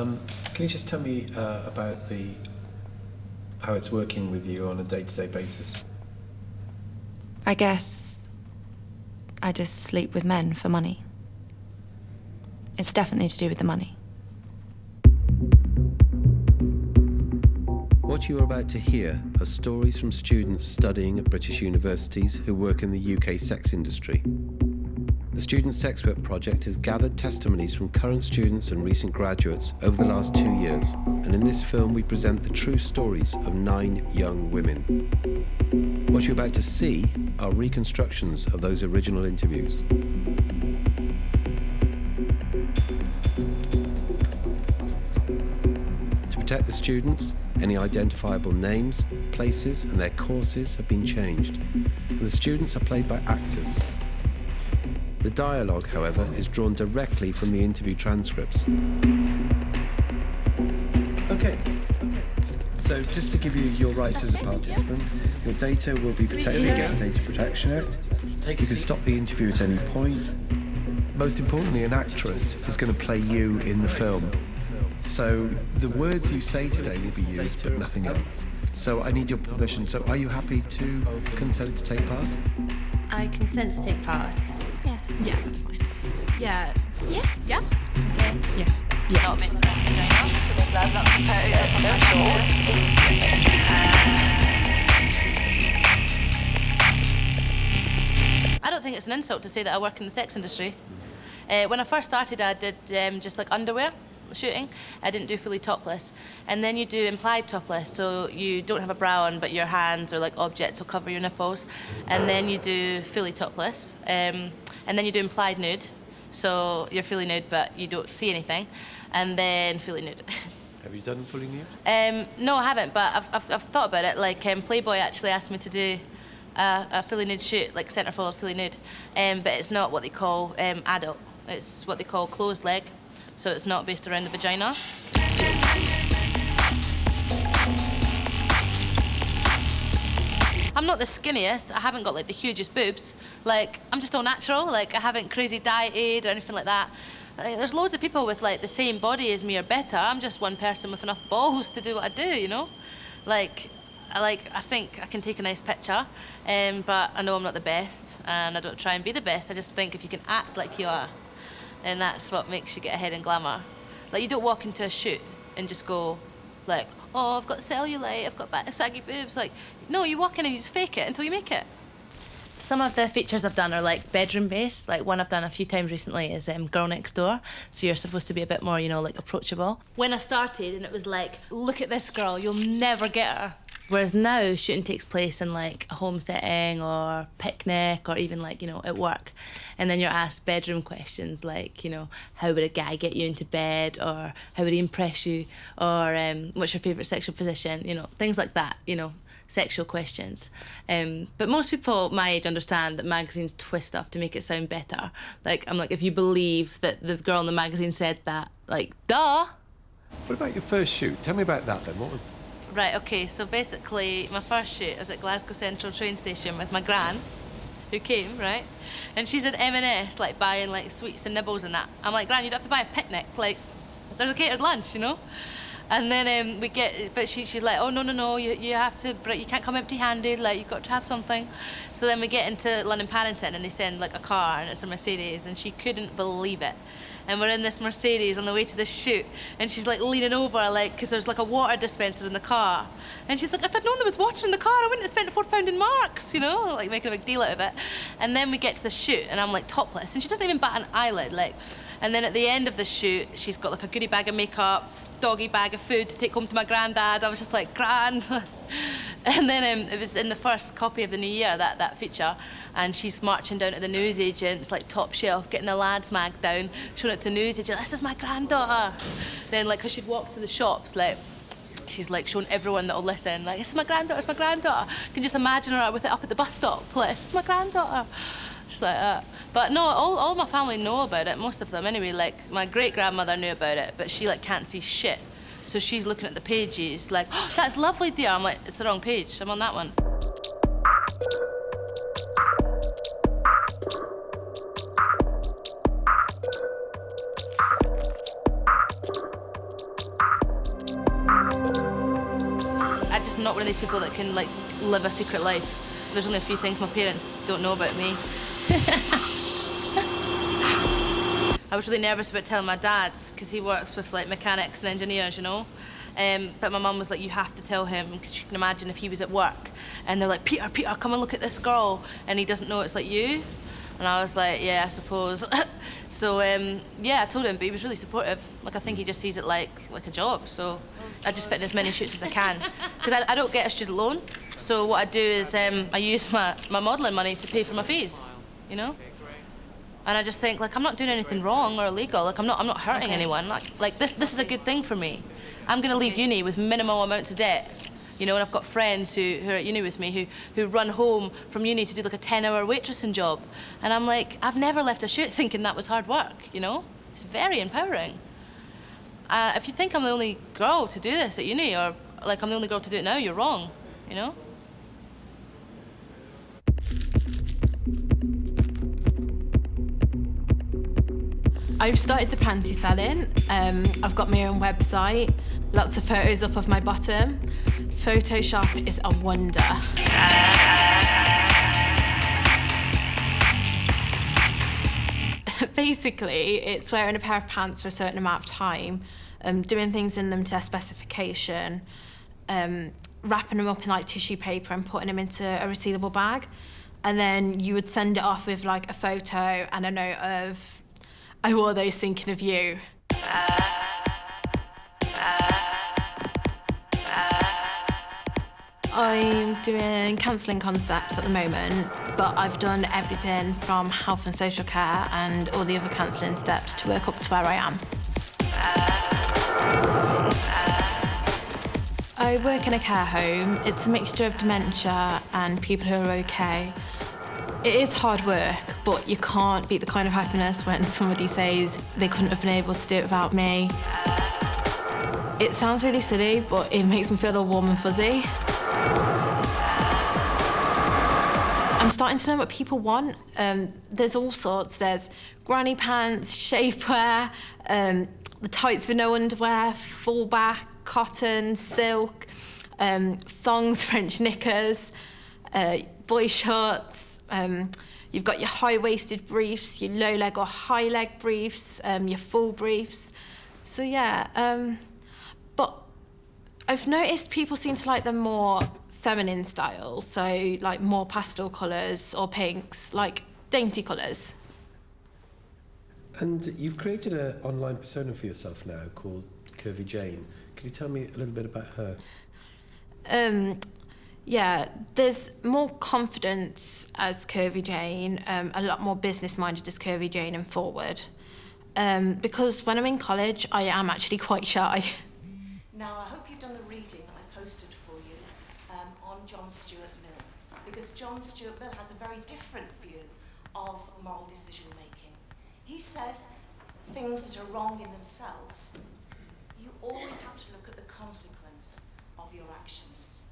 Can you just tell me about how it's working with you on a day-to-day basis? I guess I just sleep with men for money. It's definitely to do with the money. What you are about to hear are stories from students studying at British universities who work in the UK sex industry. The Student Sex Work Project has gathered testimonies from current students and recent graduates over the last 2 years, and in this film we present the true stories of 9 young women. What you're about to see are reconstructions of those original interviews. To protect the students, any identifiable names, places and their courses have been changed, and the students are played by actors. The dialogue, however, is drawn directly from the interview transcripts. Okay. So just to give you your rights as a participant, your data will be protected against the Data Protection Act. You can stop the interview at any point. Most importantly, an actress is going to play you in the film. So the words you say today will be used, but nothing else. So I need your permission. So are you happy to consent to take part? I consent to take part. Yes. Yeah, that's fine. Yeah. Yeah? Yeah. Okay. Yes. Yeah. Not based around vagina. To make love, lots of photos. It's so short. I don't think it's an insult to say that I work in the sex industry. When I first started, I did just like underwear shooting. I didn't do fully topless. And then you do implied topless, so you don't have a bra on, but your hands or like objects will cover your nipples. And then you do fully topless. And then you do implied nude, so you're fully nude, but you don't see anything. And then fully nude. Have you done fully nude? No, I haven't, but I've thought about it. Like Playboy actually asked me to do a fully nude shoot, like centerfold fully nude. But it's not what they call adult. It's what they call closed leg. So it's not based around the vagina. I'm not the skinniest. I haven't got like the hugest boobs. Like, I'm just all natural. Like, I haven't crazy dieted or anything like that. Like, there's loads of people with like the same body as me or better. I'm just one person with enough balls to do what I do, you know? I think I can take a nice picture, but I know I'm not the best, and I don't try and be the best. I just think if you can act like you are, and that's what makes you get ahead in Glamour. Like, you don't walk into a shoot and just go, like, oh, I've got cellulite, I've got saggy boobs. Like, no, you walk in and you just fake it until you make it. Some of the features I've done are, like, bedroom-based. Like, one I've done a few times recently is Girl Next Door. So you're supposed to be a bit more, you know, like, approachable. When I started, and it was like, look at this girl, you'll never get her. Whereas now, shooting takes place in, like, a home setting or picnic or even, like, you know, at work. And then you're asked bedroom questions like, you know, how would a guy get you into bed, or how would he impress you, or what's your favourite sexual position, you know, things like that, you know, sexual questions. But most people my age understand that magazines twist stuff to make it sound better. Like, I'm like, if you believe that the girl in the magazine said that, like, duh. What about your first shoot? Tell me about that then. What was... Right, okay, so basically my first shoot was at Glasgow Central train station with my gran, who came, right? And she's at M&S, like, buying, like, sweets and nibbles and that. I'm like, Gran, you'd have to buy a picnic. Like, there's a catered lunch, you know? And then we get, but she's like, oh, no, you have to, you can't come empty-handed, like, you've got to have something. So then we get into London Paddington and they send, like, a car, and it's a Mercedes, and she couldn't believe it. And we're in this Mercedes on the way to the shoot, and she's like leaning over, like, because there's like a water dispenser in the car. And she's like, if I'd known there was water in the car, I wouldn't have spent £4 in marks, you know, like making a big deal out of it. And then we get to the shoot, and I'm like topless, and she doesn't even bat an eyelid, like. And then at the end of the shoot, she's got like a goodie bag of makeup, doggy bag of food to take home to my granddad. I was just like, Gran. And then it was in the first copy of the New Year, that feature, and she's marching down to the newsagents, like top shelf, getting the lads mag down, showing it to the newsagent, this is my granddaughter. Then, like, 'cause she'd walk to the shops, like, she's like showing everyone that'll listen, like, this is my granddaughter, it's my granddaughter. You can just imagine her with it up at the bus stop, like, this is my granddaughter. Just like that. But no, all my family know about it, most of them anyway. Like, my great-grandmother knew about it, but she, like, can't see shit. So she's looking at the pages, like, oh, that's lovely, dear. I'm like, it's the wrong page, I'm on that one. not one of these people that can like live a secret life. There's only a few things my parents don't know about me. I was really nervous about telling my dad because he works with like mechanics and engineers, you know. But my mum was like, you have to tell him, because you can imagine if he was at work and they're like, Peter, come and look at this girl, and he doesn't know it's like you. And I was like, yeah, I suppose. So yeah, I told him, but he was really supportive. Like, I think he just sees it like a job. So I just fit in as many shoots as I can, because I don't get a student loan. So what I do is I use my modelling money to pay for my fees, you know. And I just think, like, I'm not doing anything wrong or illegal. Like, I'm not hurting anyone. Like this is a good thing for me. I'm going to leave uni with minimal amounts of debt, you know, and I've got friends who are at uni with me who run home from uni to do like a 10-hour waitressing job. And I'm like, I've never left a shoot thinking that was hard work, you know? It's very empowering. If you think I'm the only girl to do this at uni, or like I'm the only girl to do it now, you're wrong, you know? I've started the panty selling. I've got my own website, lots of photos up of my bottom. Photoshop is a wonder. Basically, it's wearing a pair of pants for a certain amount of time, doing things in them to their specification, wrapping them up in like tissue paper and putting them into a resealable bag. And then you would send it off with like a photo and a note of, I wore those thinking of you. I'm doing counselling concepts at the moment, but I've done everything from health and social care and all the other counselling steps to work up to where I am. I work in a care home. It's a mixture of dementia and people who are okay. It is hard work, but you can't beat the kind of happiness when somebody says they couldn't have been able to do it without me. It sounds really silly, but it makes me feel all warm and fuzzy. I'm starting to know what people want. There's all sorts. There's granny pants, shapewear, the tights with no underwear, full back, cotton, silk, thongs, French knickers, boy shorts. You've got your high-waisted briefs, your low-leg or high-leg briefs, your full briefs. So yeah, but I've noticed people seem to like them more feminine styles, so like more pastel colours or pinks, like dainty colours. And you've created an online persona for yourself now called Curvy Jane. Could you tell me a little bit about her? Yeah, there's more confidence as Curvy Jane, a lot more business-minded as Curvy Jane and forward. Because when I'm in college, I am actually quite shy. Now, I hope you've done the reading that I posted for you on John Stuart Mill, because John Stuart Mill has a very different view of moral decision-making. He says things that are wrong in themselves, you always have to look at the consequence of your actions.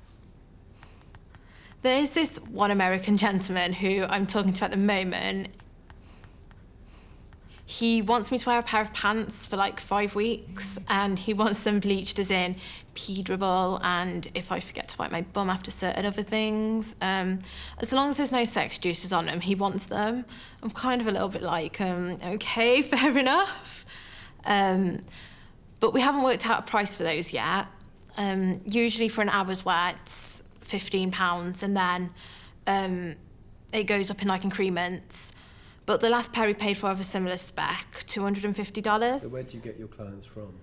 There's this one American gentleman who I'm talking to at the moment. He wants me to wear a pair of pants for like 5 weeks, and he wants them bleached as in pee-dribble, and if I forget to wipe my bum after certain other things. As long as there's no sex juices on them, he wants them. I'm kind of a little bit like, okay, fair enough. But we haven't worked out a price for those yet. Usually for an hour's wear, it's £15, and then it goes up in like increments. But the last pair we paid for of a similar spec, $250. So where do you get your clients from?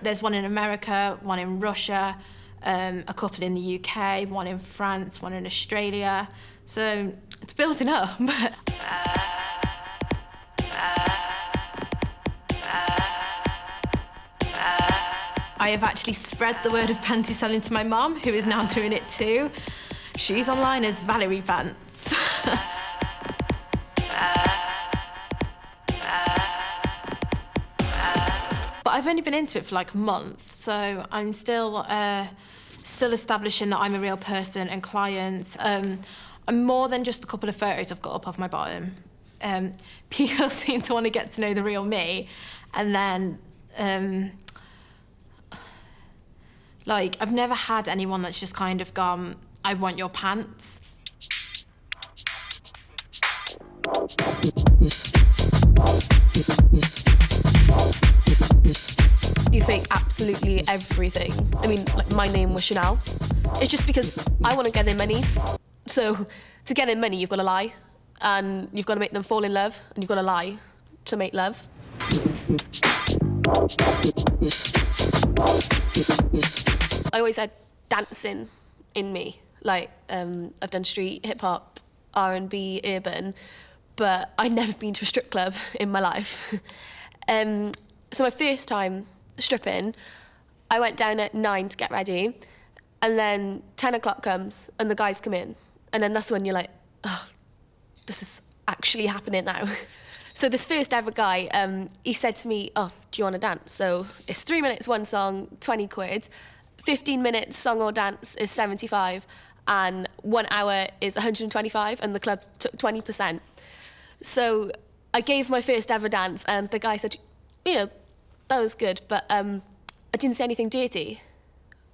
There's one in America, one in Russia, a couple in the UK, one in France, one in Australia. So it's building up. I have actually spread the word of panty selling to my mum, who is now doing it too. She's online as Valerie Pants. But I've only been into it for like a month, so I'm still establishing that I'm a real person and clients. I'm more than just a couple of photos I've got up of my bottom. People seem to want to get to know the real me, and then Like, I've never had anyone that's just kind of gone, I want your pants. You fake absolutely everything. I mean, like, my name was Chanel. It's just because I want to get their money. So to get their money, you've got to lie. And you've got to make them fall in love. And you've got to lie to make love. I always had dancing in me. Like, I've done street, hip-hop, R&B, urban, but I'd never been to a strip club in my life. So my first time stripping, I went down at 9 to get ready, and then 10 o'clock comes, and the guys come in, and then that's when you're like, oh, this is actually happening now. So this first ever guy, he said to me, oh, do you want to dance? So it's 3 minutes, one song, 20 quid. 15 minutes song or dance is 75, and 1 hour is 125, and the club took 20%. So I gave my first ever dance, and the guy said, you know, that was good, but I didn't say anything dirty.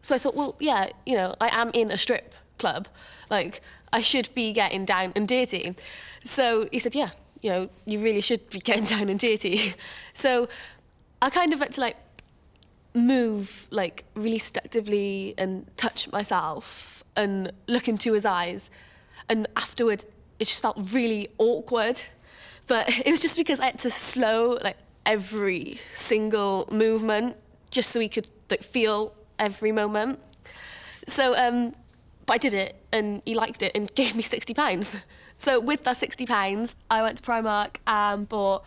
So I thought, well, yeah, you know, I am in a strip club. Like, I should be getting down and dirty. So he said, yeah, you know, you really should be getting down and dirty. So I kind of had to, like, move, like, really seductively and touch myself and look into his eyes. And afterward, it just felt really awkward. But it was just because I had to slow, like, every single movement just so he could, like, feel every moment. So, but I did it, and he liked it and gave me £60. So with that £60, I went to Primark and bought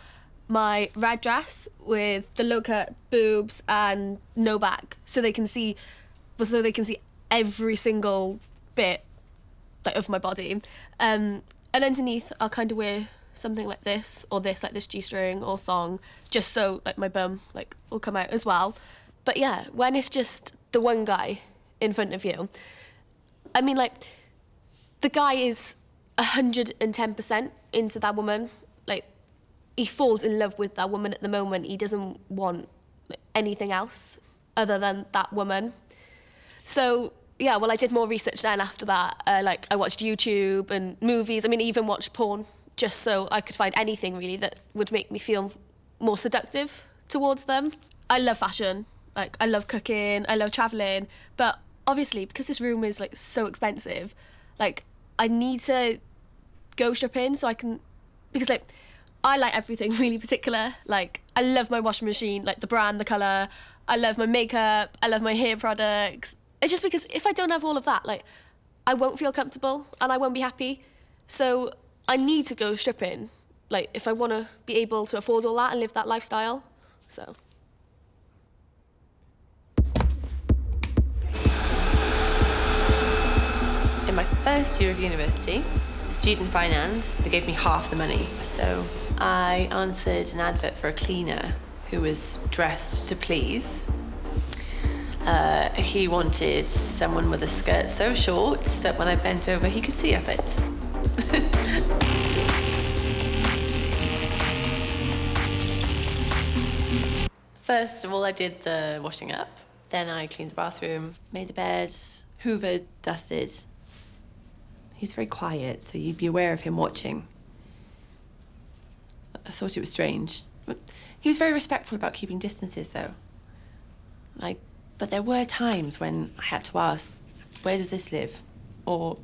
my red dress with the low-cut boobs and no back, so they can see every single bit, like, of my body. And underneath, I'll kind of wear something like this, or this, like this G-string or thong, just so, like, my bum, like, will come out as well. But yeah, when it's just the one guy in front of you, I mean, like, the guy is 110% into that woman. Like, he falls in love with that woman at the moment. He doesn't want, like, anything else other than that woman. So yeah, well, I did more research then after that. Like, I watched YouTube and movies. I mean, I even watched porn, just so I could find anything really that would make me feel more seductive towards them. I love fashion. Like, I love cooking, I love traveling, but obviously, because this room is, like, so expensive, like, I need to go stripping so I can, because, like, I like everything really particular. Like, I love my washing machine, like, the brand, the colour. I love my makeup, I love my hair products. It's just because if I don't have all of that, like, I won't feel comfortable and I won't be happy. So I need to go stripping, like, if I want to be able to afford all that and live that lifestyle. So. In my first year of university, student finance, they gave me half the money. So I answered an advert for a cleaner who was dressed to please. He wanted someone with a skirt so short that when I bent over, he could see up it. First of all, I did the washing up. Then I cleaned the bathroom, made the bed, hoovered, dusted. He's very quiet, so you'd be aware of him watching. I thought it was strange. He was very respectful about keeping distances, though. Like, but there were times when I had to ask, where does this live? Or,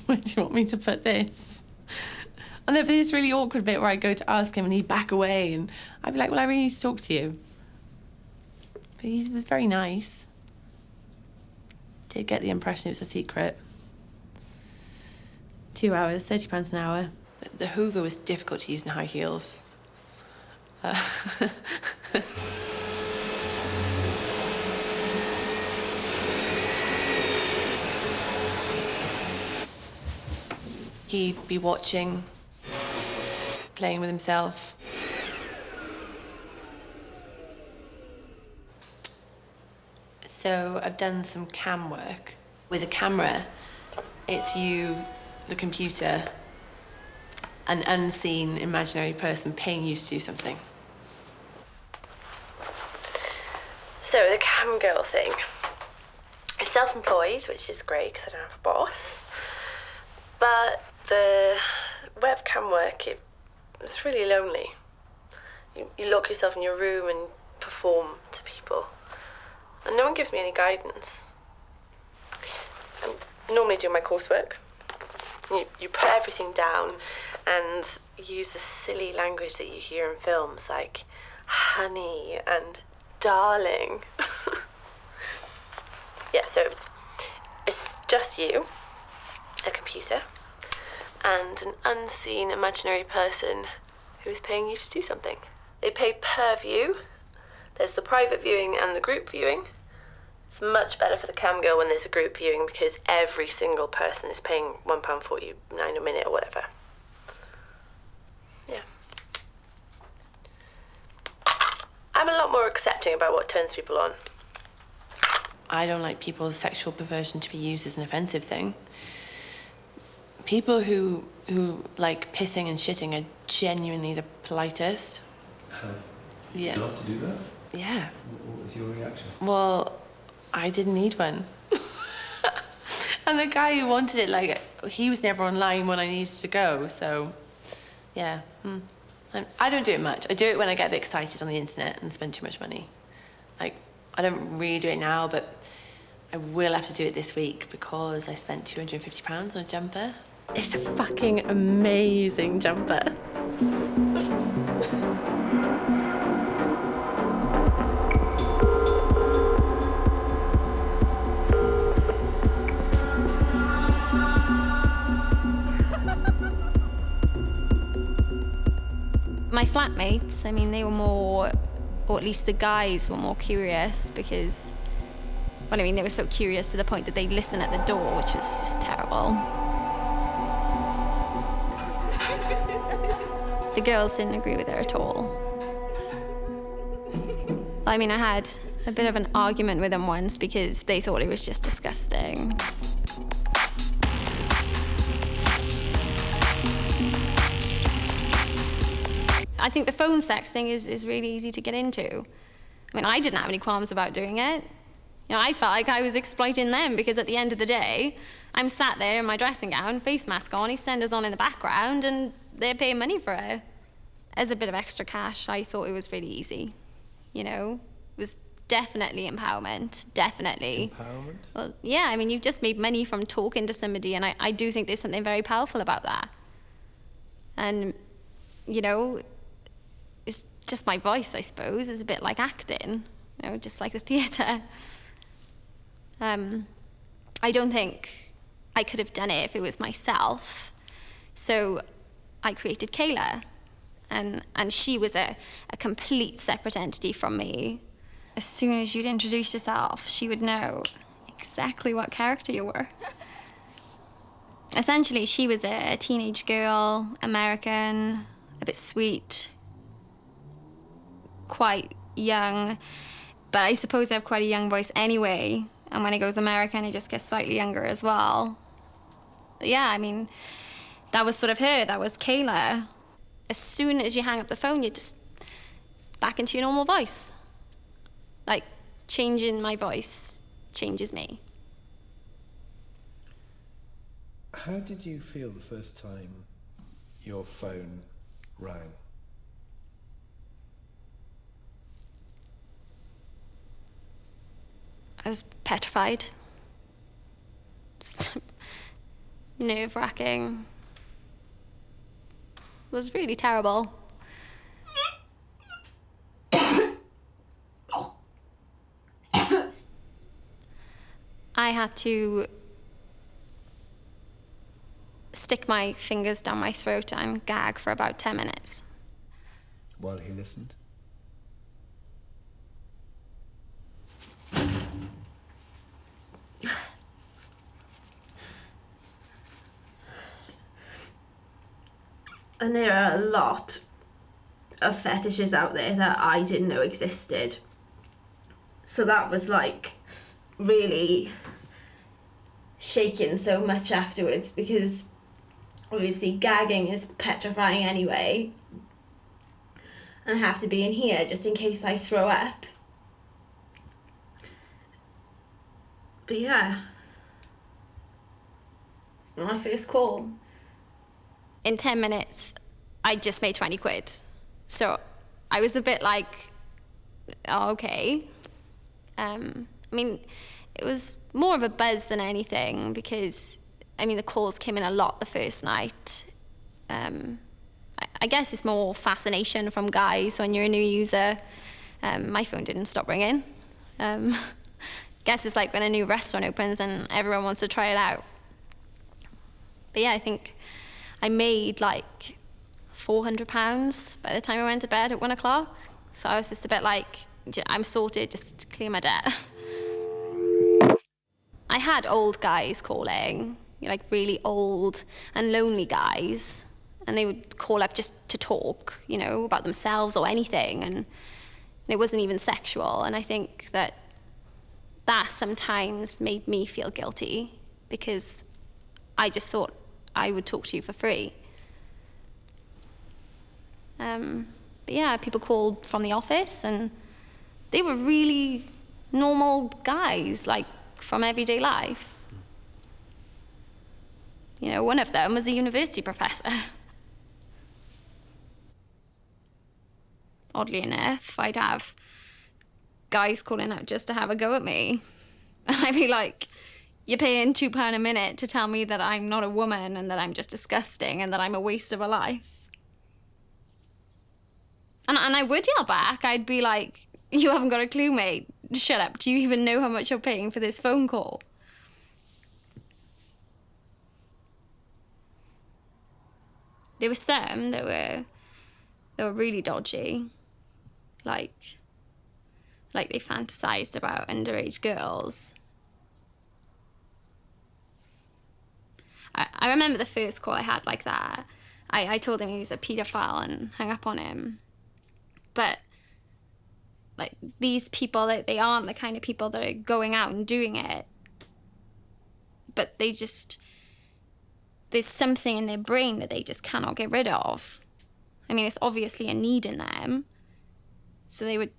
where do you want me to put this? And there'd be this really awkward bit where I'd go to ask him and he'd back away, and I'd be like, well, I really need to talk to you. But he was very nice. Did get the impression it was a secret. 2 hours, £30 an hour. The hoover was difficult to use in high heels. He'd be watching, playing with himself. So I've done some cam work. With a camera, it's you, the computer, an unseen imaginary person paying you to do something. So the cam girl thing. self-employed, which is great because I don't have a boss. But the webcam work, it's really lonely. You lock yourself in your room and perform to people. And no one gives me any guidance. I'm normally doing my coursework. You put everything down and use the silly language that you hear in films, like honey and darling. Yeah, so it's just you, a computer, and an unseen imaginary person who is paying you to do something. They pay per view. There's the private viewing and the group viewing. It's much better for the cam girl when there's a group viewing because every single person is paying £1.49 a minute or whatever. Yeah. I'm a lot more accepting about what turns people on. I don't like people's sexual perversion to be used as an offensive thing. People who like pissing and shitting are genuinely the politest. Have Yeah. you been asked to do that? Yeah. What was your reaction? Well, I didn't need one. And the guy who wanted it, like, he was never online when I needed to go, so, yeah. I don't do it much. I do it when I get a bit excited on the internet and spend too much money. Like, I don't really do it now, but I will have to do it this week because I spent £250 on a jumper. It's a fucking amazing jumper. My flatmates, I mean, they were more, or at least the guys were more curious because, well, I mean, they were so curious to the point that they'd listen at the door, which was just terrible. The girls didn't agree with her at all. I mean, I had a bit of an argument with them once because they thought it was just disgusting. I think the phone sex thing is really easy to get into. I mean, I didn't have any qualms about doing it. You know, I felt like I was exploiting them because at the end of the day, I'm sat there in my dressing gown, face mask on, EastEnders on in the background, and they're paying money for it. As a bit of extra cash, I thought it was really easy. You know, it was definitely empowerment, definitely. Empowerment? Well, yeah, I mean, you've just made money from talking to somebody, and I do think there's something very powerful about that. And, you know, it's just my voice, I suppose, is a bit like acting, you know, just like the theatre. I don't think I could have done it if it was myself. So I created Kayla, and she was a complete separate entity from me. As soon as you'd introduce yourself, she would know exactly what character you were. Essentially, she was a teenage girl, American, a bit sweet, quite young, but I suppose I have quite a young voice anyway, and when it goes American, it just gets slightly younger as well. But yeah, I mean, that was sort of her, that was Kayla. As soon as you hang up the phone, you're just back into your normal voice. Like, changing my voice changes me. How did you feel the first time your phone rang? I was petrified. Just nerve-wracking. It was really terrible. I had to stick my fingers down my throat and gag for about 10 minutes. While he listened? And there are a lot of fetishes out there that I didn't know existed. So that was like really shaking so much afterwards because obviously gagging is petrifying anyway. And I have to be in here just in case I throw up. But yeah, my first call. In 10 minutes, I just made 20 quid. So I was a bit like, oh, okay. I mean, it was more of a buzz than anything because, I mean, the calls came in a lot the first night. I guess it's more fascination from guys when you're a new user. My phone didn't stop ringing. Guess it's like when a new restaurant opens and everyone wants to try it out. But yeah, I think I made like £400 by the time I went to bed at 1 o'clock. So I was just a bit like, I'm sorted, just clear my debt. I had old guys calling, like really old and lonely guys, and they would call up just to talk, you know, about themselves or anything, and it wasn't even sexual. And I think that sometimes made me feel guilty because I just thought I would talk to you for free. But yeah, people called from the office and they were really normal guys, like from everyday life. You know, one of them was a university professor. Oddly enough, I'd have guys calling up just to have a go at me. And I'd be like, you're paying £2 a minute to tell me that I'm not a woman and that I'm just disgusting and that I'm a waste of a life. And I would yell back. I'd be like, you haven't got a clue, mate. Shut up. Do you even know how much you're paying for this phone call? There were some that were really dodgy. Like they fantasized about underage girls. I remember the first call I had like that. I told him he was a paedophile and hung up on him. But like these people, they aren't the kind of people that are going out and doing it. But there's something in their brain that they just cannot get rid of. I mean, it's obviously a need in them. So they would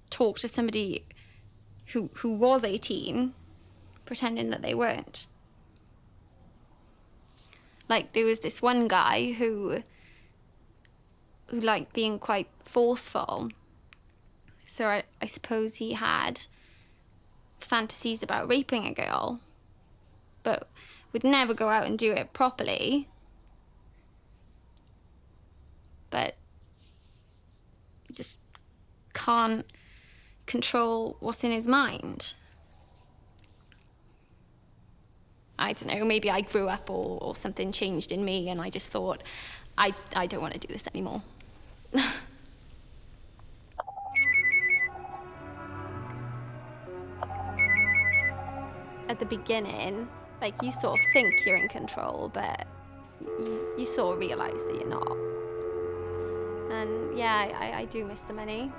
talk to somebody who was 18, pretending that they weren't. Like, there was this one guy who liked being quite forceful. So I suppose he had fantasies about raping a girl, but would never go out and do it properly. But just can't control what's in his mind. I don't know, maybe I grew up or something changed in me and I just thought, I don't want to do this anymore. At the beginning, like, you sort of think you're in control, but you sort of realise that you're not. And yeah, I do miss the money.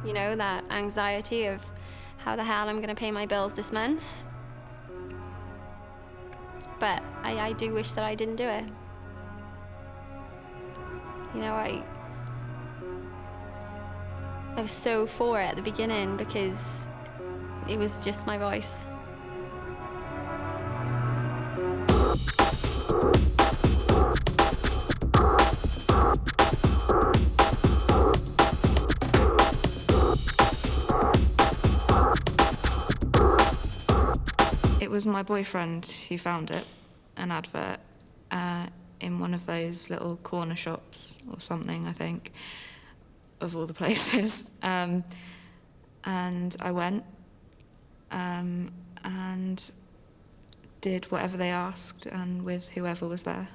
You know, that anxiety of how the hell I'm going to pay my bills this month. But I do wish that I didn't do it. You know, I was so for it at the beginning because it was just my voice. It was my boyfriend who found it, an advert, in one of those little corner shops or something, I think, of all the places. And I went and did whatever they asked and with whoever was there.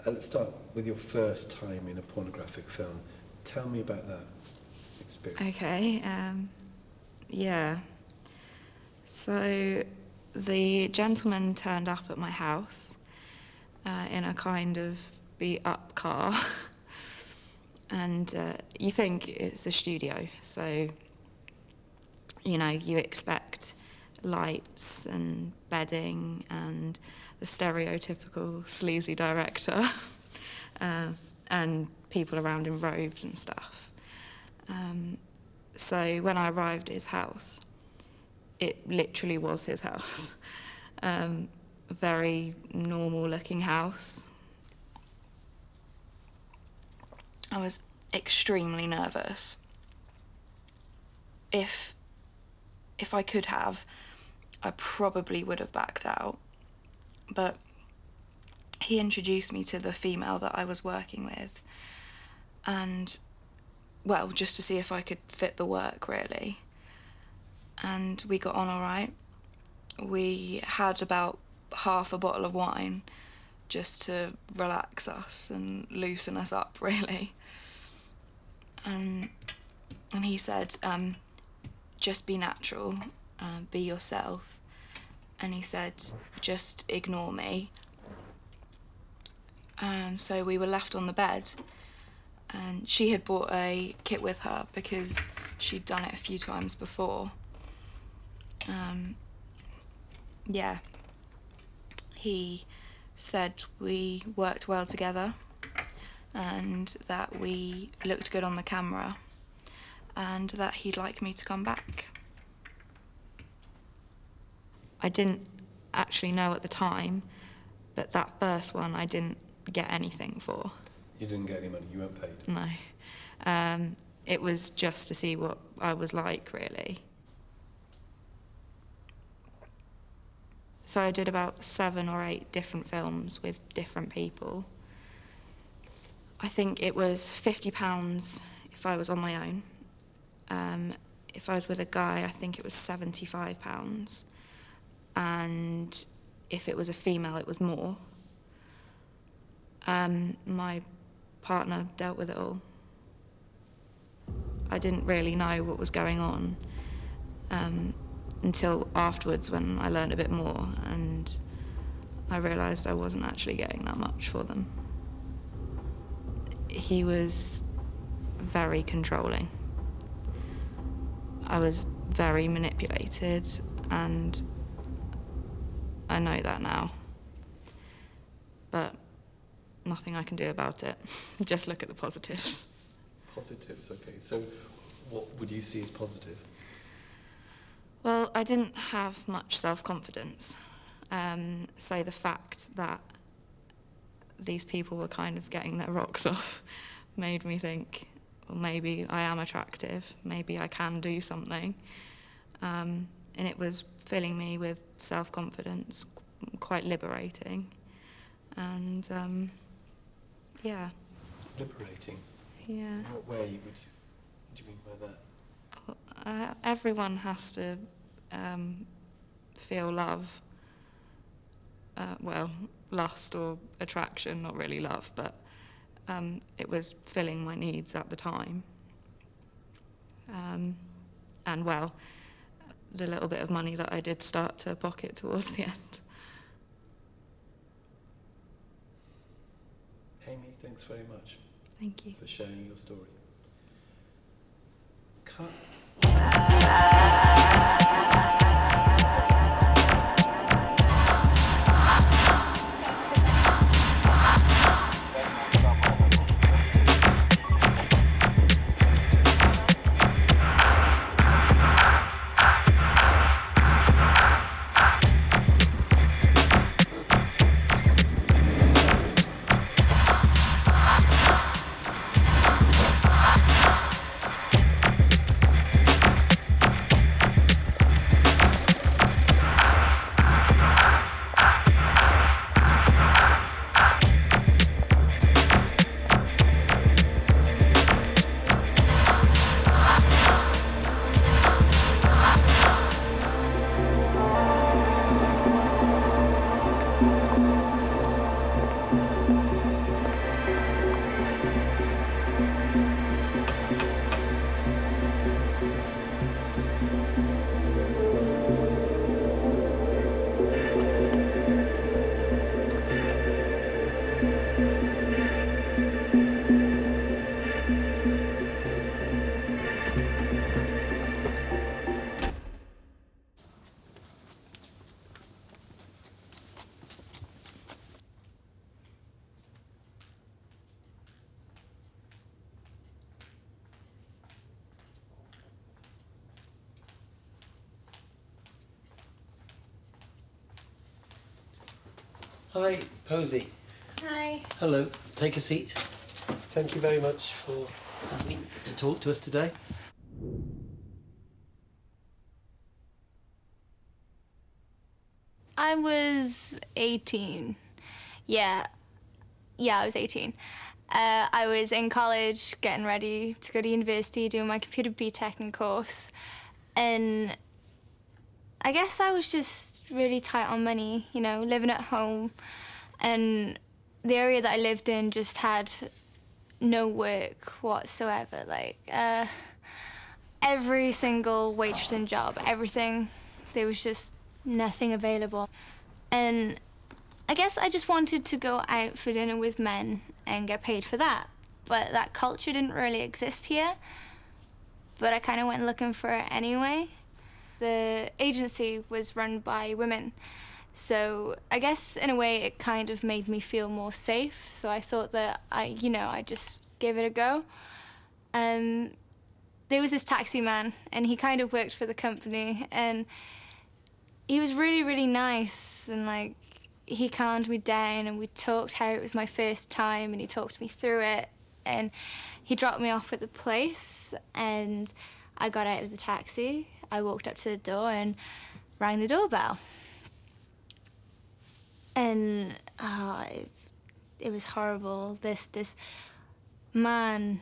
Let's start with your first time in a pornographic film. Tell me about that experience. Okay, yeah. So the gentleman turned up at my house in a kind of beat-up car. And you think it's a studio, so, you know, you expect lights and bedding and the stereotypical sleazy director and people around in robes and stuff. So when I arrived at his house, it literally was his house. A very normal looking house. I was extremely nervous. If I could have, I probably would have backed out. But he introduced me to the female that I was working with, and, well, just to see if I could fit the work, really. And we got on all right. We had about half a bottle of wine just to relax us and loosen us up, really. And he said, just be natural, be yourself. And he said, just ignore me. And so we were left on the bed, and she had brought a kit with her because she'd done it a few times before. Yeah. He said we worked well together and that we looked good on the camera and that he'd like me to come back. I didn't actually know at the time, but that first one I didn't get anything for. You didn't get any money, you weren't paid? No. It was just to see what I was like, really. So I did about 7 or 8 different films with different people. I think it was £50 if I was on my own. If I was with a guy, I think it was £75. And if it was a female, it was more. My partner dealt with it all. I didn't really know what was going on until afterwards when I learned a bit more, and I realised I wasn't actually getting that much for them. He was very controlling. I was very manipulated, and I know that now. But nothing I can do about it. Just look at the positives. Positives, okay. So what would you see as positive? Well, I didn't have much self-confidence. So the fact that these people were kind of getting their rocks off made me think, well, maybe I am attractive, maybe I can do something. And it was filling me with self-confidence, quite liberating. And, yeah. Liberating? Yeah. In what way would you mean by that? Everyone has to feel love. Well, lust or attraction, not really love, but it was filling my needs at the time. And, well, the little bit of money that I did start to pocket towards the end. Amy, thanks very much. Thank you. For sharing your story. Cut. Hi, Posey. Hi. Hello. Take a seat. Thank you very much for having to talk to us today. I was 18. Yeah, I was 18. I was in college, getting ready to go to university, doing my computer BTech course. And I guess I was just really tight on money, you know, living at home. And the area that I lived in just had no work whatsoever. Like, every single waitressing job, everything, there was just nothing available. And I guess I just wanted to go out for dinner with men and get paid for that. But that culture didn't really exist here. But I kind of went looking for it anyway. The agency was run by women. So I guess in a way it kind of made me feel more safe. So I thought that I just give it a go. There was this taxi man and he kind of worked for the company and he was really, really nice and like he calmed me down and we talked how it was my first time and he talked me through it and he dropped me off at the place and I got out of the taxi. I walked up to the door and rang the doorbell. And it was horrible. This man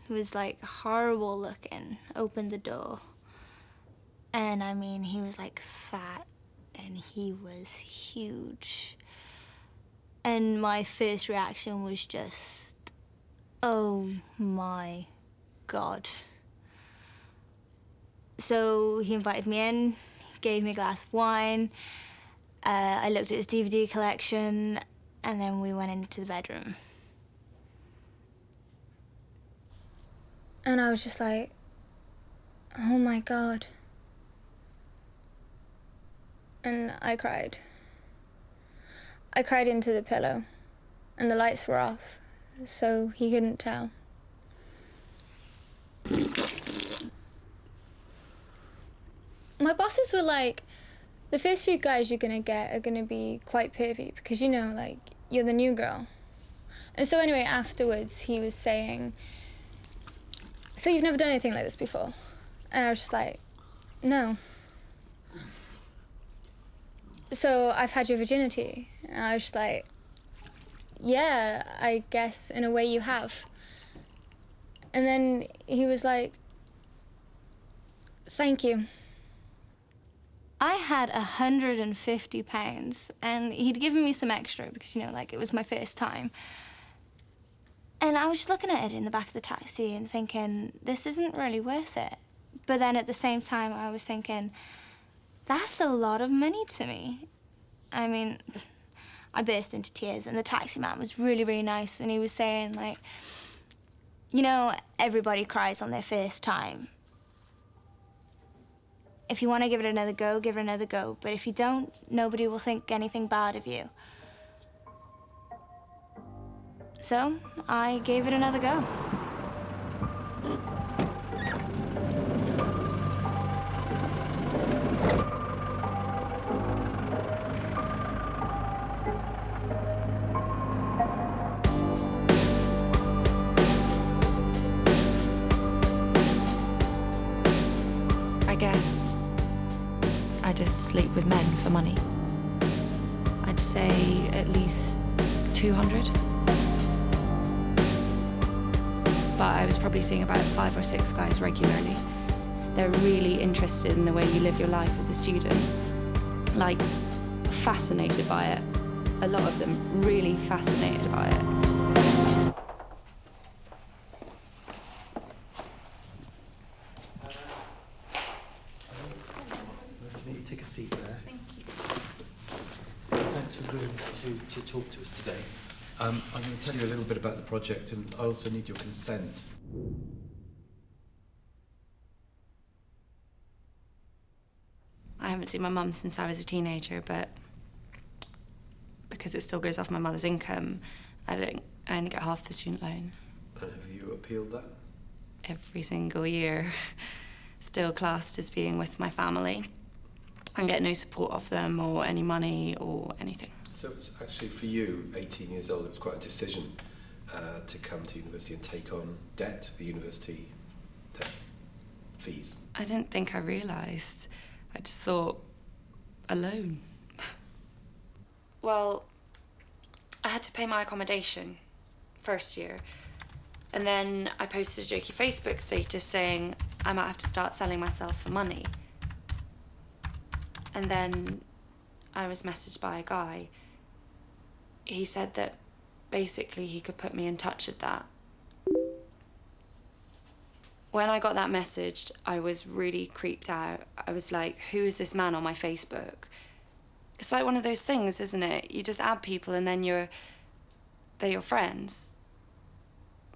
who was like horrible looking opened the door. And I mean, he was like fat and he was huge. And my first reaction was just, oh my God. So he invited me in, gave me a glass of wine. I looked at his DVD collection and then we went into the bedroom. And I was just like, oh my God. And I cried. I cried into the pillow and the lights were off, so he couldn't tell. My bosses were like, the first few guys you're gonna get are gonna be quite pervy because, you know, like, you're the new girl. And so anyway, afterwards, he was saying, so you've never done anything like this before? And I was just like, no. So I've had your virginity. And I was just like, yeah, I guess in a way you have. And then he was like, thank you. I had £150 and he'd given me some extra because, you know, like it was my first time. And I was just looking at it in the back of the taxi and thinking, this isn't really worth it. But then at the same time, I was thinking, that's a lot of money to me. I mean, I burst into tears and the taxi man was really, really nice and he was saying, like, you know, everybody cries on their first time. If you want to give it another go, give it another go. But if you don't, nobody will think anything bad of you. So I gave it another go. I guess I just sleep with men for money. I'd say at least 200. But I was probably seeing about 5 or 6 guys regularly. They're really interested in the way you live your life as a student. Like, fascinated by it. A lot of them really fascinated by it. Take a seat there. Thank you. Thanks for agreeing to talk to us today. I'm going to tell you a little bit about the project and I also need your consent. I haven't seen my mum since I was a teenager, but because it still goes off my mother's income, I only get half the student loan. And have you appealed that? Every single year, still classed as being with my family. I get no support off them or any money or anything. So it's actually for you, 18 years old, it was quite a decision to come to university and take on debt, the university debt, fees. I didn't think I realised. I just thought, a loan. Well, I had to pay my accommodation first year. And then I posted a jokey Facebook status saying I might have to start selling myself for money. And then I was messaged by a guy. He said that basically he could put me in touch with that. When I got that message, I was really creeped out. I was like, who is this man on my Facebook? It's like one of those things, isn't it? You just add people and then they're your friends.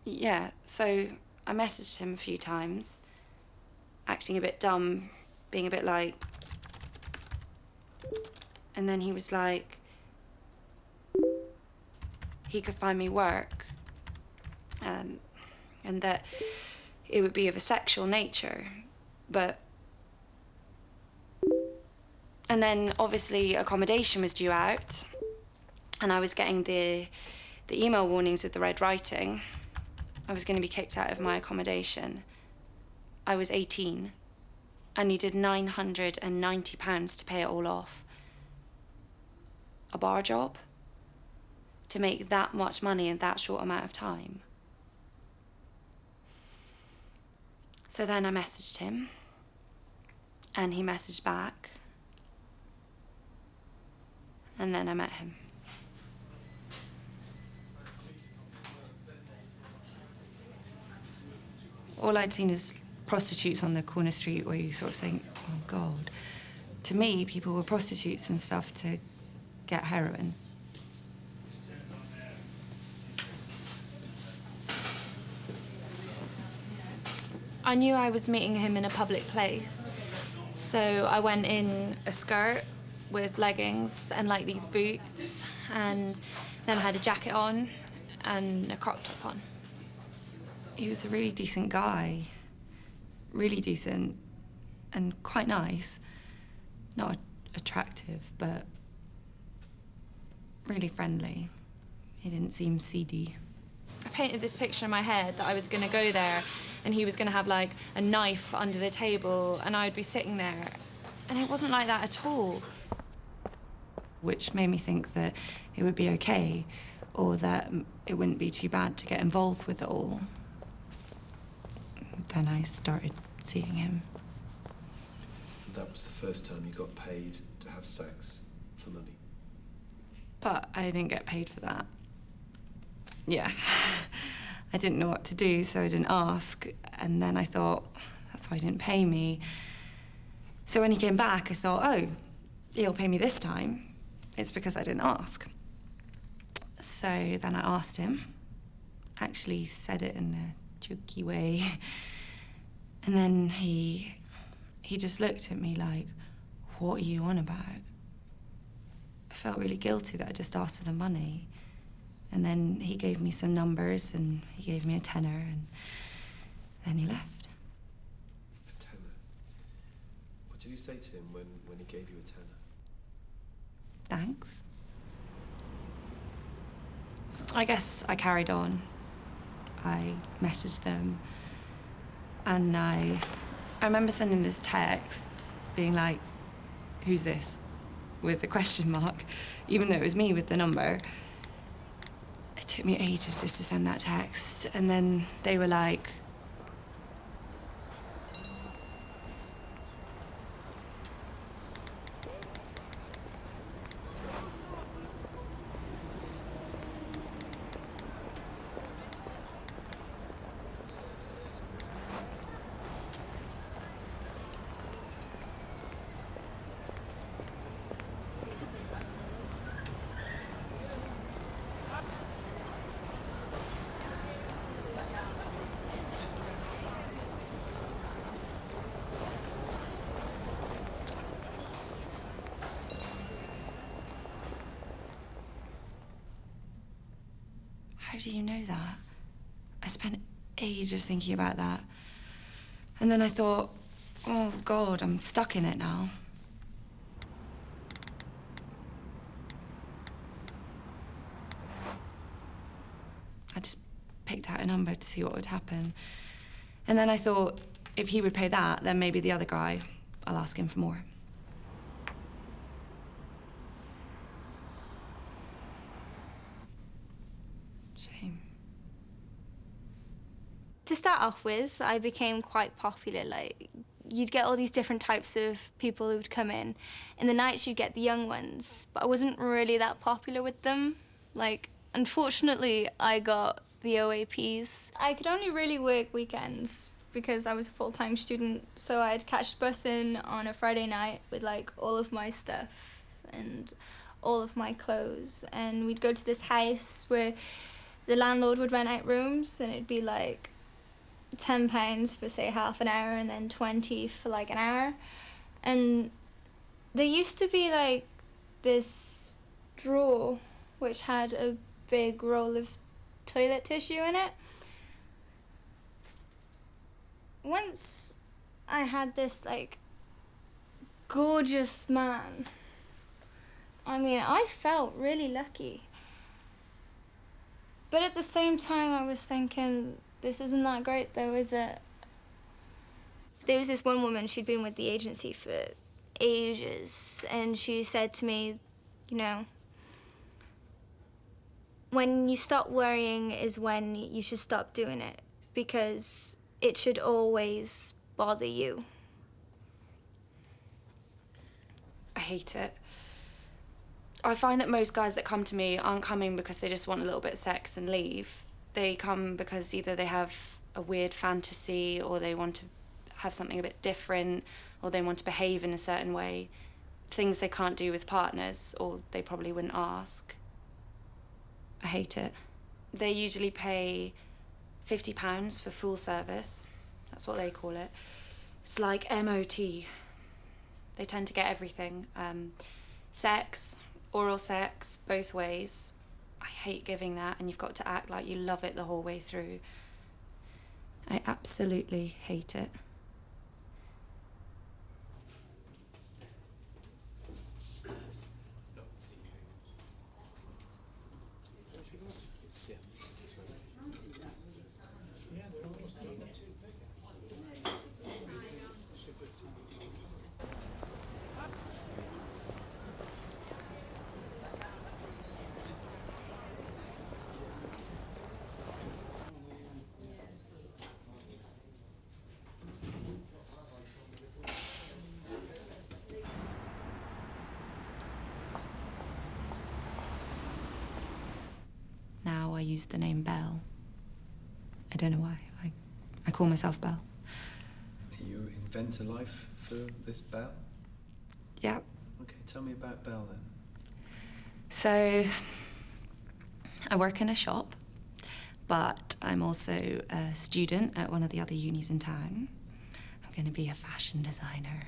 Yeah, so I messaged him a few times, acting a bit dumb, being a bit like... And then he was like, he could find me work, and that it would be of a sexual nature, but... And then, obviously, accommodation was due out, and I was getting the email warnings with the red writing. I was going to be kicked out of my accommodation. I was 18. I needed £990 to pay it all off. A bar job? To make that much money in that short amount of time. So then I messaged him, and he messaged back, and then I met him. All I'd seen is prostitutes on the corner street where you sort of think, oh God. To me, people were prostitutes and stuff to get heroin. I knew I was meeting him in a public place, so I went in a skirt with leggings and like these boots, and then I had a jacket on and a crop top on. He was a really decent guy, really decent and quite nice. Not attractive, but really friendly. He didn't seem seedy. I painted this picture in my head that I was gonna go there and he was gonna have like a knife under the table and I would be sitting there. And it wasn't like that at all. Which made me think that it would be okay, or that it wouldn't be too bad to get involved with it all. Then I started seeing him. That was the first time you got paid to have sex for money. But I didn't get paid for that. Yeah. I didn't know what to do, so I didn't ask. And then I thought, that's why he didn't pay me. So when he came back, I thought, oh, he'll pay me this time. It's because I didn't ask. So then I asked him. Actually said it in a jokey way. And then he just looked at me like, what are you on about? I felt really guilty that I just asked for the money. And then he gave me some numbers and he gave me a tenner and then he left. A tenner? What did you say to him when he gave you a tenner? Thanks. I guess I carried on. I messaged them and I remember sending this text being like, who's this? With a question mark, even though it was me with the number. It took me ages just to send that text. And then they were like, how do you know that? I spent ages thinking about that. And then I thought, oh God, I'm stuck in it now. a number to see what would happen. And then I thought, if he would pay that, then maybe the other guy, I'll ask him for more. Shame. To start off with, I became quite popular. Like, you'd get all these different types of people who would come in. In the nights, you'd get the young ones, but I wasn't really that popular with them. Like, unfortunately, I got the OAPs. I could only really work weekends because I was a full-time student, so I'd catch the bus in on a Friday night with, like, all of my stuff and all of my clothes, and we'd go to this house where the landlord would rent out rooms, and it'd be, like, £10 for, say, half an hour, and then 20 for, like, an hour. And there used to be, like, this drawer which had a big roll of toilet tissue in it. Once I had this, like, gorgeous man. I mean, I felt really lucky. But at the same time, I was thinking, this isn't that great though, is it? There was this one woman, she'd been with the agency for ages, and she said to me, you know, when you stop worrying is when you should stop doing it, because it should always bother you. I hate it. I find that most guys that come to me aren't coming because they just want a little bit of sex and leave. They come because either they have a weird fantasy, or they want to have something a bit different, or they want to behave in a certain way. Things they can't do with partners, or they probably wouldn't ask. I hate it. They usually pay £50 for full service. That's what they call it. It's like MOT. They tend to get everything. Sex, oral sex, both ways. I hate giving that, and you've got to act like you love it the whole way through. I absolutely hate it. Now I use the name Belle. I don't know why. I call myself Belle. You invent a life for this Belle? Yeah. Okay, tell me about Belle then. So, I work in a shop, but I'm also a student at one of the other unis in town. I'm going to be a fashion designer.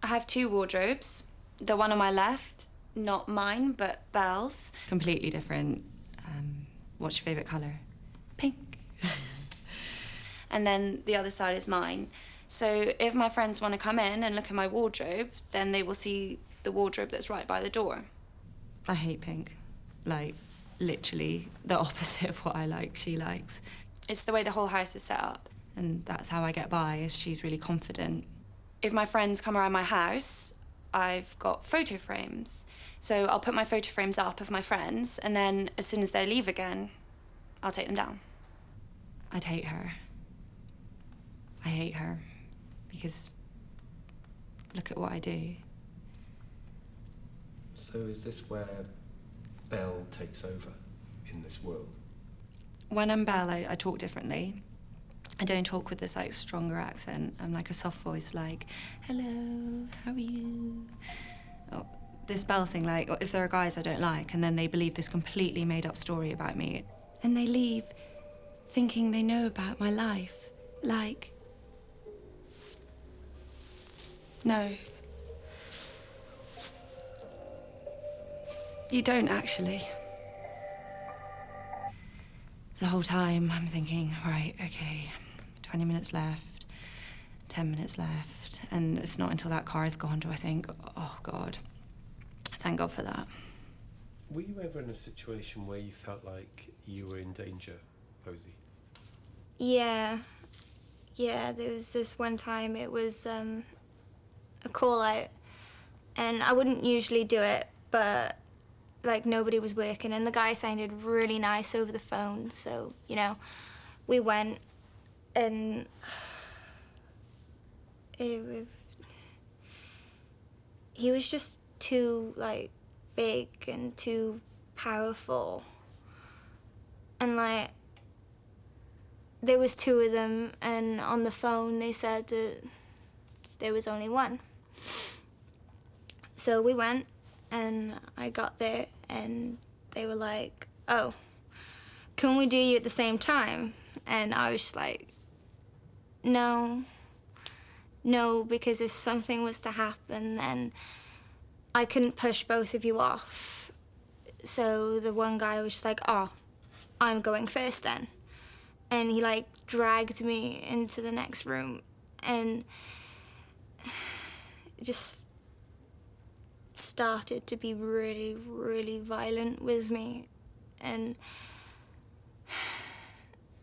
I have 2 wardrobes. The one on my left, not mine, but Belle's. Completely different. What's your favourite colour? Pink. And then the other side is mine. So if my friends want to come in and look at my wardrobe, then they will see the wardrobe that's right by the door. I hate pink. Like, literally the opposite of what I like, she likes. It's the way the whole house is set up, and that's how I get by, is she's really confident. If my friends come around my house, I've got photo frames. So I'll put my photo frames up of my friends, and then as soon as they leave again, I'll take them down. I'd hate her. I hate her because look at what I do. So is this where Belle takes over in this world? When I'm Belle, I talk differently. I don't talk with this like stronger accent. I'm like a soft voice, like, hello, how are you? Oh, this Belle thing, like, if there are guys I don't like, and then they believe this completely made up story about me, and they leave thinking they know about my life. Like, no. You don't actually. The whole time I'm thinking, right, okay, 20 minutes left, 10 minutes left, and it's not until that car is gone do I think, oh God, thank God for that. Were you ever in a situation where you felt like you were in danger Posey? Yeah, there was this one time, it was a call out, and I wouldn't usually do it, but like nobody was working, and the guy sounded really nice over the phone, so, you know, we went, and he was just too, like, big and too powerful, and like, there was two of them, and on the phone they said that there was only one. So we went, and I got there, and they were like, oh, can we do you at the same time? And I was just like, no, because if something was to happen, then I couldn't push both of you off. So the one guy was just like, oh, I'm going first then. And he like dragged me into the next room and just started to be really, really violent with me. And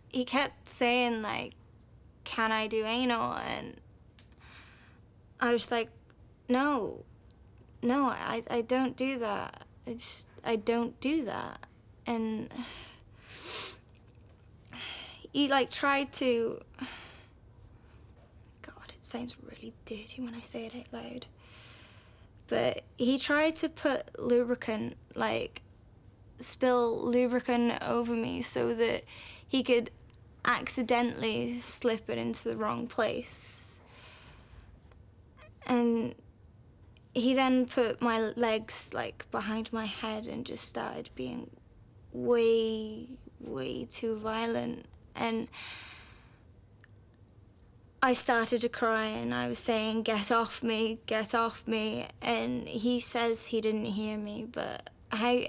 he kept saying like, can I do anal? And I was like, no, I don't do that. I don't do that. And he like tried to, God, it sounds really dirty when I say it out loud, but he tried to put lubricant, like spill lubricant over me so that he could accidentally slip it into the wrong place. And he then put my legs like behind my head and just started being way, way too violent. And I started to cry and I was saying, get off me, and he says he didn't hear me, but how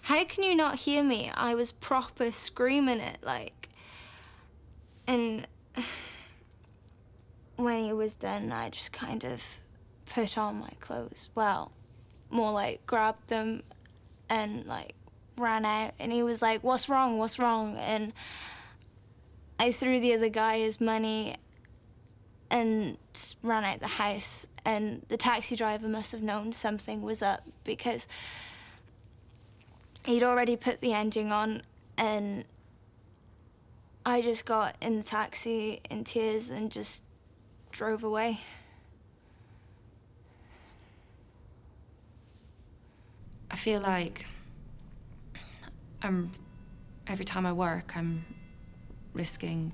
can you not hear me? I was proper screaming it, like. And when he was done, I just kind of put on my clothes. Well, more like grabbed them and like ran out, and he was like, what's wrong? And I threw the other guy his money and just ran out the house, and the taxi driver must have known something was up because he'd already put the engine on, and I just got in the taxi in tears and just drove away. I feel like every time I work, I'm risking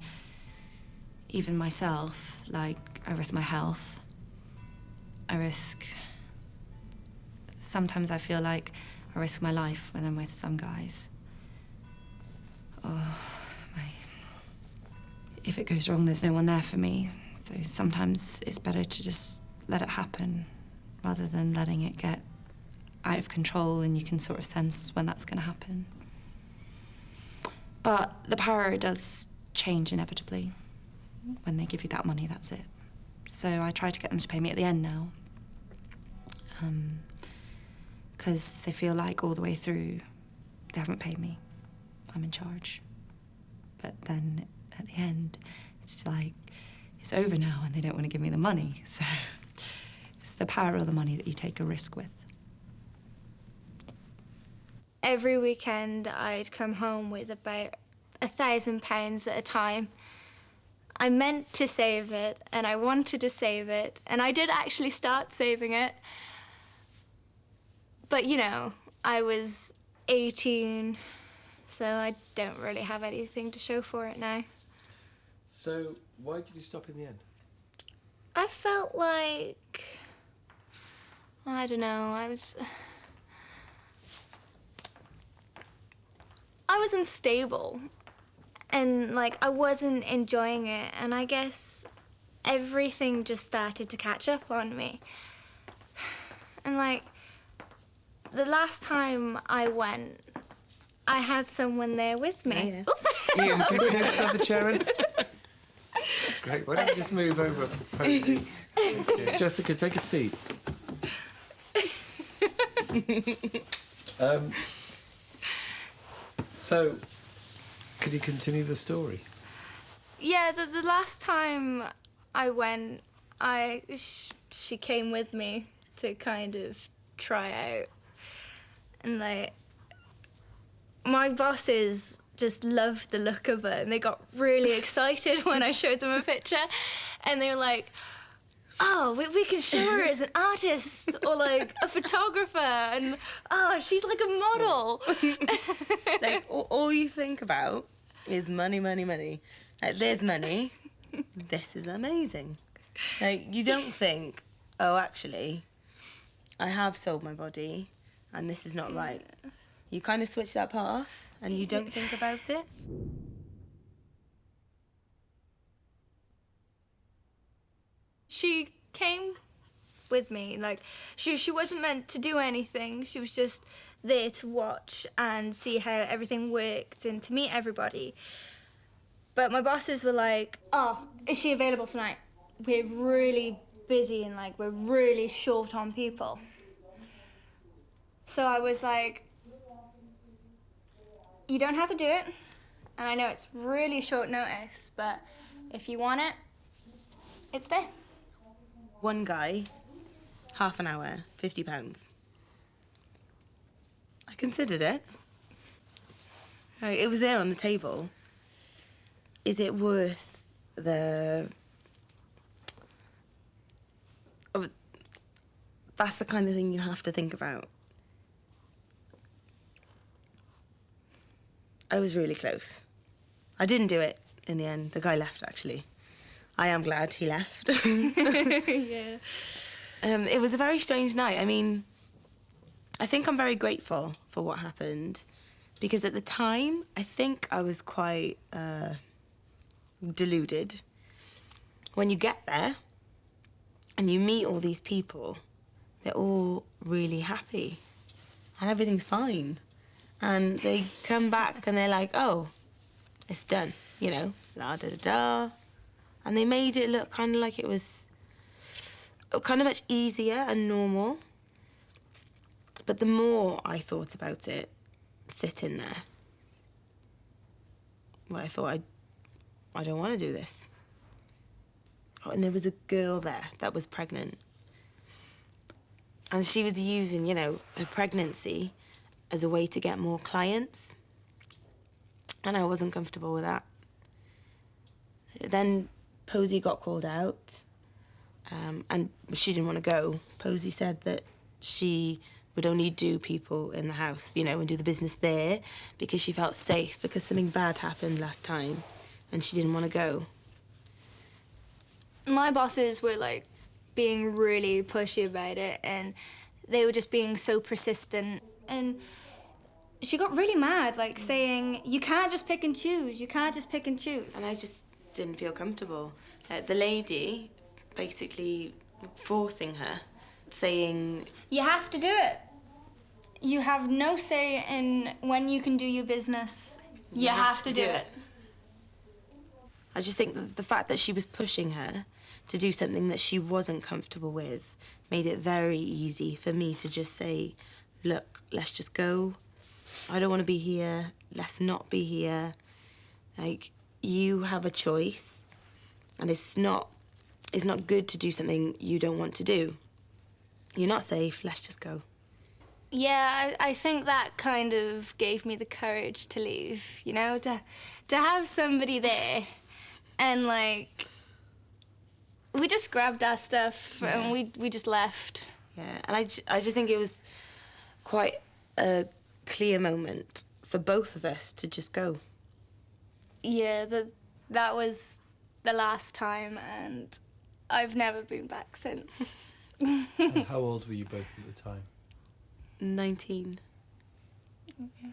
even myself. Like, I risk my health. Sometimes I feel like I risk my life when I'm with some guys. If it goes wrong, there's no one there for me. So sometimes it's better to just let it happen rather than letting it get out of control, and you can sort of sense when that's going to happen. But the power does change inevitably. When they give you that money, that's it. So I try to get them to pay me at the end now. Because they feel like all the way through they haven't paid me. I'm in charge. But then at the end, it's like, it's over now and they don't want to give me the money. So it's the power of the money that you take a risk with. Every weekend, I'd come home with about £1,000 at a time. I meant to save it, and I wanted to save it, and I did actually start saving it. But, you know, I was 18, so I don't really have anything to show for it now. So, why did you stop in the end? I felt like, I don't know, I was unstable, and like I wasn't enjoying it, and I guess everything just started to catch up on me. And like the last time I went, I had someone there with me. Yeah. Ian, can you grab the chair in? Great, why don't you just move over, Posey? Jessica, take a seat. So, Could you continue the story? Yeah, the last time I went, she came with me to kind of try out. And like, my bosses just loved the look of it and they got really excited when I showed them a picture. And they were like, oh, we can show her as an artist or like a photographer, and oh, she's like a model. Like, all you think about is money, money, money. Like, there's money. This is amazing. Like, you don't think, oh, actually, I have sold my body and this is not right. You kind of switch that part off and you don't think about it. She came with me, like, she wasn't meant to do anything. She was just there to watch and see how everything worked and to meet everybody. But my bosses were like, oh, is she available tonight? We're really busy and like we're really short on people. So I was like, you don't have to do it. And I know it's really short notice, but if you want it, it's there. One guy, half an hour, £50. I considered it. Right, it was there on the table. Is it worth the... Oh, that's the kind of thing you have to think about. I was really close. I didn't do it in the end. The guy left, actually. I am glad he left. Yeah. It was a very strange night. I mean, I think I'm very grateful for what happened because at the time, I think I was quite deluded. When you get there and you meet all these people, they're all really happy and everything's fine. And they come back and they're like, oh, it's done, you know, la-da-da-da. And they made it look kind of like it was kind of much easier and normal. But the more I thought about it, sitting there, well, I thought, I don't want to do this. Oh, and there was a girl there that was pregnant. And she was using, you know, her pregnancy as a way to get more clients. And I wasn't comfortable with that. Then Posey got called out, and she didn't want to go. Posey said that she would only do people in the house, you know, and do the business there because she felt safe, because something bad happened last time and she didn't want to go. My bosses were like being really pushy about it and they were just being so persistent. And she got really mad, like saying, you can't just pick and choose, you can't just pick and choose. And I just didn't feel comfortable. The lady basically forcing her, saying, you have to do it. You have no say in when you can do your business. You have to do it. I just think that the fact that she was pushing her to do something that she wasn't comfortable with made it very easy for me to just say, look, let's just go. I don't want to be here. Let's not be here. Like, you have a choice, and it's not good to do something you don't want to do. You're not safe. Let's just go. Yeah, I think that kind of gave me the courage to leave, you know, to have somebody there. And, like, we just grabbed our stuff and we just left. Yeah, and I just think it was quite a clear moment for both of us to just go. Yeah, that was the last time, and I've never been back since. And how old were you both at the time? 19. Okay.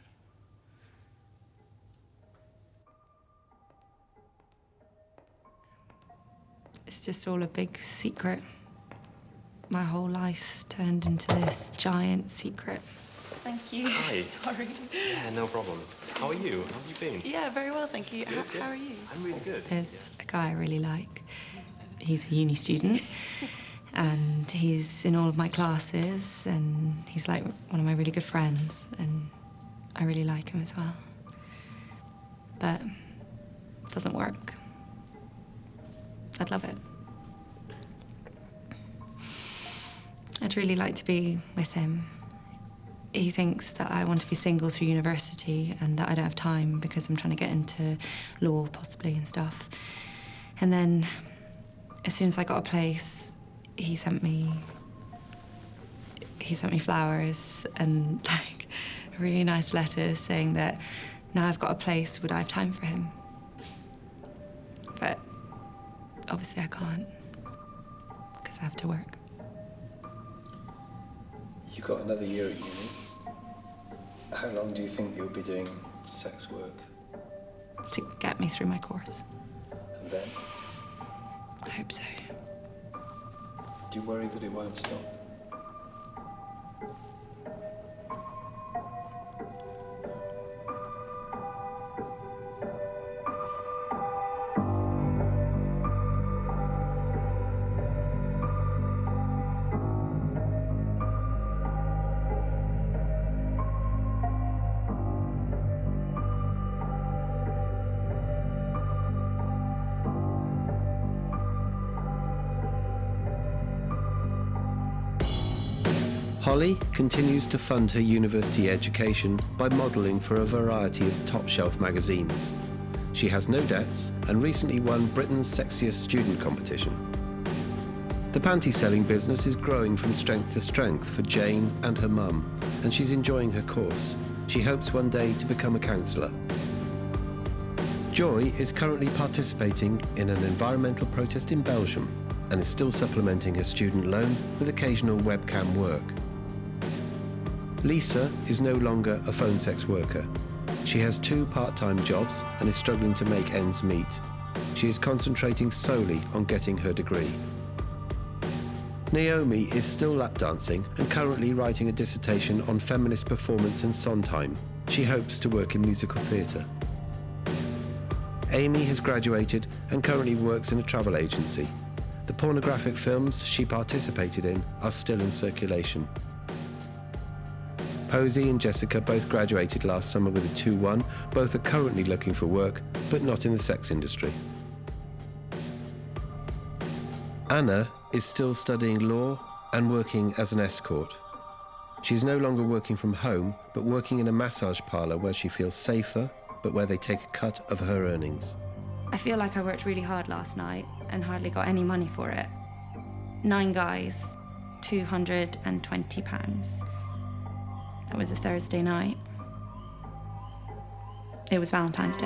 It's just all a big secret. My whole life's turned into this giant secret. Thank you. Hi. Sorry. Yeah, no problem. How are you? How have you been? Yeah, very well, thank you. Good, good. How are you? I'm really good. There's a guy I really like. He's a uni student, and he's in all of my classes, and he's like one of my really good friends, and I really like him as well. but it doesn't work. I'd love it. I'd really like to be with him. He thinks that I want to be single through university and that I don't have time because I'm trying to get into law, possibly, and stuff. And then, as soon as I got a place, he sent me flowers and, like, a really nice letter saying that now I've got a place, would I have time for him? But obviously I can't, because I have to work. You've got another year at uni. How long do you think you'll be doing sex work? To get me through my course. And then? I hope so. Do you worry that it won't stop? Holly continues to fund her university education by modelling for a variety of top-shelf magazines. She has no debts and recently won Britain's Sexiest Student competition. The panty-selling business is growing from strength to strength for Jane and her mum, and she's enjoying her course. She hopes one day to become a counsellor. Joy is currently participating in an environmental protest in Belgium and is still supplementing her student loan with occasional webcam work. Lisa is no longer a phone sex worker. She has 2 part-time jobs and is struggling to make ends meet. She is concentrating solely on getting her degree. Naomi is still lap dancing and currently writing a dissertation on feminist performance and Sondheim. She hopes to work in musical theatre. Amy has graduated and currently works in a travel agency. The pornographic films she participated in are still in circulation. Posey and Jessica both graduated last summer with a 2-1. Both are currently looking for work, but not in the sex industry. Anna is still studying law and working as an escort. She's no longer working from home, but working in a massage parlour where she feels safer, but where they take a cut of her earnings. I feel like I worked really hard last night and hardly got any money for it. 9 guys, £220. That was a Thursday night. It was Valentine's Day.